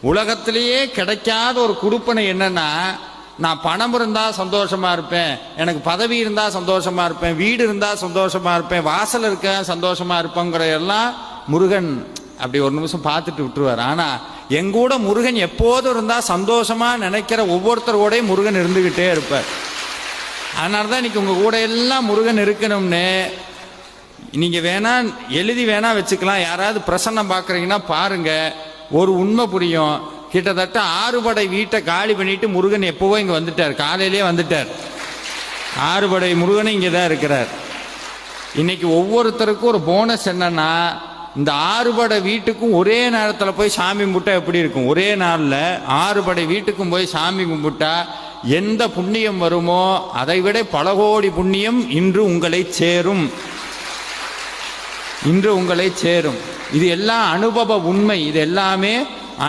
உலகத்திலேயே கிடைக்காத ஒரு குடுப்பனை என்னன்னா, நான் பணம் இருந்தால் சந்தோஷமா இருப்பேன், எனக்கு பதவி இருந்தால் சந்தோஷமா இருப்பேன், வீடு இருந்தால் சந்தோஷமா இருப்பேன், வாசல் இருக்க சந்தோஷமா இருப்பேங்கிற எல்லாம் முருகன் அப்படி ஒரு நிமிஷம் பார்த்துட்டு விட்டுருவார். ஆனா எங்கூட முருகன் எப்போதும் இருந்தா சந்தோஷமா நினைக்கிற ஒவ்வொருத்தரோடையும் முருகன் இருந்துகிட்டே இருப்பார். அதனாலதான் இன்னைக்கு உங்க கூட எல்லாம் முருகன் இருக்கணும்னு நீங்க வேணா எழுதி வேணா வச்சுக்கலாம். யாராவது பிரசன்னம் பாக்குறீங்கன்னா பாருங்க, ஒரு உண்மை புரியும். கிட்டத்தட்ட 6 படை வீட்டை காலி பண்ணிட்டு முருகன் எப்பவோ இங்க வந்துட்டார், காலையிலேயே வந்துட்டார். 6 படை முருகன் இங்கதான் இருக்கிறார். இன்னைக்கு ஒவ்வொருத்தருக்கும் ஒரு போனஸ் என்னன்னா, இந்த 6 படை வீட்டுக்கும் ஒரே நேரத்தில் போய் சாமி கும்பிட்டா எப்படி இருக்கும்? ஒரே நாளில் 6 படை வீட்டுக்கும் போய் சாமி கும்பிட்டா எந்த புண்ணியம் வருமோ அதை விட பல கோடி புண்ணியம் இன்று உங்களை சேரும். இன்று உங்களை சேரும். இது எல்லாம் அனுபவ உண்மை. இது எல்லாமே